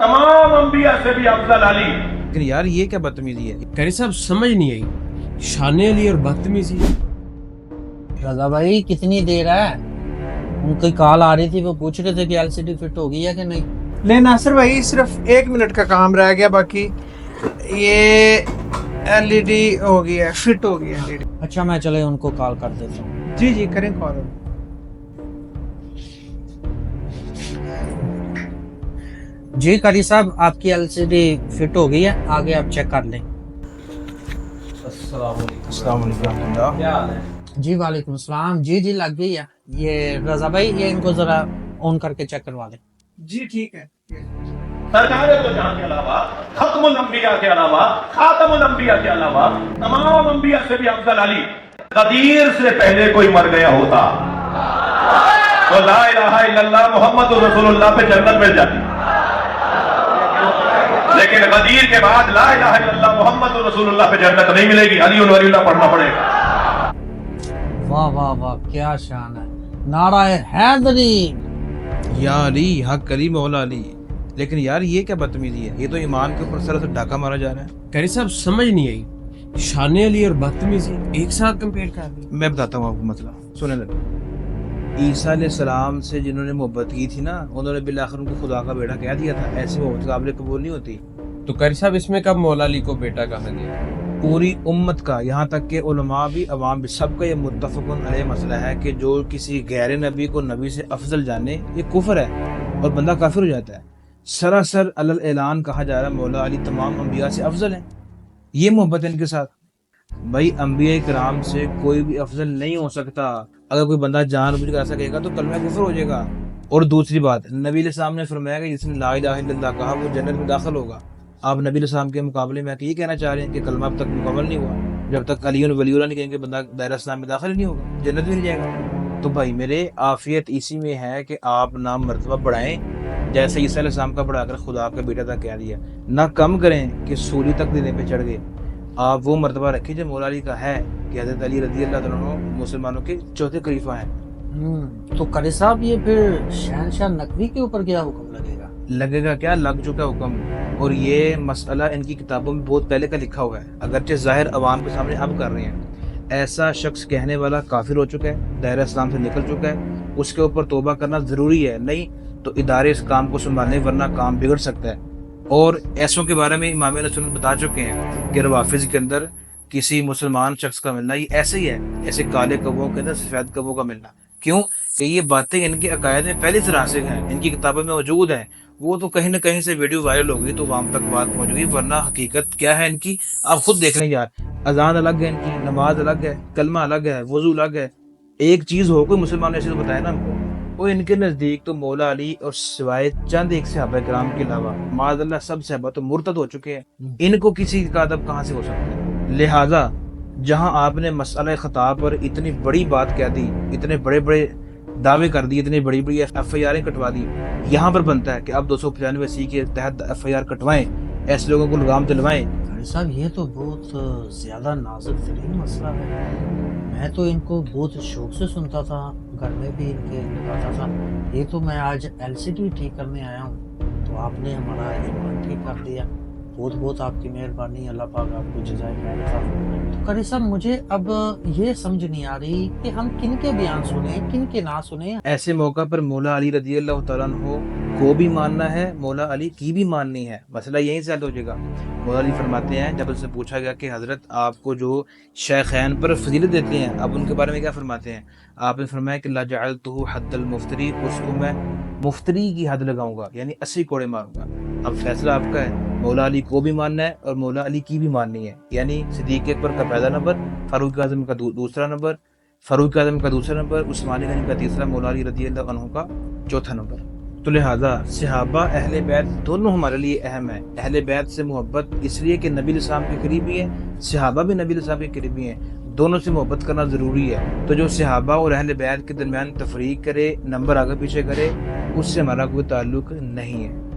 तमाम अंबिया से भी अफजल अली। लेकिन यार ये क्या बदतमीजी है। कारी साहब समझ नहीं आई, शान अली और बदतमीजी। रजा भाई कितनी देर है? उनकी कॉल आ रही थी, वो पूछ रहे थे कि एलसीडी फिट हो गई है कि नहीं। ले नासिर भाई सिर्फ 1 मिनट का काम रह गया, बाकी ये एलईडी हो गई है, फिट हो गई है एलईडी। अच्छा मैं चले उनको कॉल कर देता हूँ। जी जी करें कॉल। जी कारी साहब आपकी एलसीडी फिट हो गई है, आगे आप चेक कर लें। अस्सलाम वालेकुम। क्या हाल है? जी वालेकुम सलाम। जी जी लग गई है। ये रजा भाई ये इनको जरा ऑन करके चेक करवा दें। जी ठीक है। सरकार तो जहां के अलावा खत्मुल अंबिया के अलावा खातमुल अंबिया के अलावा तमाम अंबिया से भी अफजल अली। गदीर से पहले कोई मर गया होता तो ला इलाहा इल्लल्लाह मुहम्मदुर रसूलुल्लाह पे जन्नत मिल जाती, लेकिन गदीर के बाद ला इलाहा इल्लल्लाह मुहम्मदुर रसूलुल्लाह पे जन्नत नहीं मिलेगी, अली वलीउल्लाह पढ़ना पड़ेगा। वाह वाह वाह क्या शान है। नाराए हैदरी। या अली हक अली मौला अली। लेकिन यार ये क्या बदतमीजी है, ये तो इमाम के ऊपर सर से डाका मारा जा रहा है। कारी साहब समझ नहीं आई, शान अली और बदतमीजी एक साथ कंपेयर कर दी। मैं बताता हूँ आपको मसला, सुने लगे। ईसा अलैहिस्सलाम से जिन्होंने मोहब्बत की थी ना, उन्होंने बिलाखिर उनको खुदा का बेटा कह दिया था। ऐसी मोहब्बत काबिल कबूल नहीं होती। तो कारी साहब इसमें कब मौला अली को बेटा कहा गया? पूरी उम्मत का, यहाँ तक के उलमा भी अवाम भी सबका ये मुत्तफ़क़ुन अलैह मसला है कि जो किसी गैर नबी को नबी से अफजल जाने ये कुफ्र है और बंदा काफिर हो जाता है। सरासर अलल ऐलान कहा जा रहा है मौला अली तमाम अंबिया से अफजल है। ये मोहब्बत है इनके साथ। भाई अंबिया किराम से कोई भी अफजल नहीं हो सकता। अगर कोई बंदा जानबूझकर ऐसा कहेगा तो कलमा कुफ्र हो जाएगा। और दूसरी बात, नबी अलैहिस्सलाम ने फरमाया कि जिसने ला इलाहा इल्लल्लाह कहा वो जन्नत में दाखिल होगा। आप नबी अलैहिस्सलाम के मुकाबले में ये कहना चाह रहे हैं कि कलमा अब तक मुकम्मल नहीं हुआ। जब तक अली और वलीउल्लाह नहीं कहेंगे बंदा दायरा इस्लाम में दाखिल नहीं होगा, जन्नत में नहीं जाएगा। तो भाई मेरे आफियत इसी में है कि आप नाम मर्तबा बढ़ाएं, जैसे ईसा अलैहिस्सलाम का बढ़ाकर खुदा का बेटा तक कह दिया, ना कम करें कि सूली तक देने पे चढ़ गए। आप वो मर्तबा रखिए जो मौला अली का है कि हज़रत अली रज़ी अल्लाह तआला अन्हु मुसलमानों के चौथे खलीफा हैं। तो कारी साहब ये फिर शहनशाह नकवी के ऊपर क्या हुक्म लगेगा? लगेगा क्या, लग चुका हुक्म। और ये मसला इनकी किताबों में बहुत पहले का लिखा हुआ है, अगरचे ज़ाहिर अवाम के सामने अब कर रहे हैं। ऐसा शख्स कहने वाला काफिर हो चुका है, दायरा इस्लाम से निकल चुका है, उसके ऊपर तौबा करना ज़रूरी है। नहीं तो इदारे इस काम को संभालने वरना काम बिगड़ सकता है। और ऐसों के बारे में इमाम अहले सुन्नत बता चुके हैं कि रवाफिज़ के अंदर किसी मुसलमान शख्स का मिलना ये ऐसे ही है, ऐसे काले कौवों के अंदर सफ़ेद कौवों का मिलना। क्यों कि ये बातें इनके अकायद में पहले से रासिख हैं, इनकी किताबों में मौजूद हैं। वो तो कहीं ना कहीं से वीडियो वायरल होगी तो वहां तक बात पहुंच गई, वरना हकीकत क्या है इनकी आप खुद देख लें यार। अजान अलग है इनकी, नमाज अलग है, कलमा अलग है, वजू अलग है। एक चीज हो कोई मुसलमान ऐसे तो बताए ना हमको। वो इनके नजदीक तो मौला अली और सिवाय चंद एक सहाबा किराम के अलावा माज़अल्लाह सब सहाबा तो मुर्तद हो चुके हैं। इनको किसी का अदब कहाँ से हो सकता है? लिहाजा जहां आपने मसला खता पर इतनी बड़ी बात कह दी, इतने बड़े बड़े दावे कर दिए, इतनी बड़ी बड़ी FIR कटवा दी, यहाँ पर बनता है कि आप 295C के तहत FIR कटवाएं, ऐसे लोगों को लगाम दिलवाएं। कारी साहब ये तो बहुत ज्यादा नाजुक तरीन मसला है। मैं तो इनको बहुत शौक से सुनता था, घर में भी इनके लगाता था। ये तो मैं आज LCD ठीक करने आया हूँ तो आपने हमारा ईमान ठीक कर दिया। बहुत बहुत आपकी मेहरबानी, अल्लाह पाक आपको जज़ाए खैर अता फरमाए। तो कारी साहब मुझे अब ये समझ नहीं आ रही कि हम किन के बयान सुने किन के ना सुने। ऐसे मौका पर मौला अली रज़ी अल्लाह तआला अन्हु को भी मानना है, मौला अली की भी माननी है। मसला यहीं से हल हो जाएगा। मौला अली फरमाते हैं, जब उनसे पूछा गया कि हज़रत आपको जो शेखैन पर फजीलत देते हैं, अब उनके बारे में क्या फरमाते हैं? आपने फरमाया कि ला जअलतुहु हद्दल मुफ्तरी, उसको मैं मुफ्तरी की हद लगाऊंगा, यानी 80 कोड़े मारूंगा। अब फैसला आपका है, मौला अली को भी मानना है और मौला अली की भी माननी है। यानी सिद्दीक़ अकबर का पहला नंबर, फारूक आज़म का दूसरा नंबर, फारूक आज़म का दूसरा नंबर, उस्मान गनी का तीसरा, मौला अली रज़ी अल्लाह अन्हु का चौथा नंबर। तो लिहाजा सहाबा अहले बैत दोनों हमारे लिए अहम है। अहले बैत से मोहब्बत इसलिए कि नबी अलैहिस्सलाम के करीबी हैं, सहाबा भी नबी अलैहिस्सलाम के करीबी हैं, दोनों से मोहब्बत करना ज़रूरी है। तो जो सहाबा और अहले बैत के दरमियान तफरीक करे, नंबर आगे पीछे करे, उससे हमारा कोई ताल्लुक नहीं है।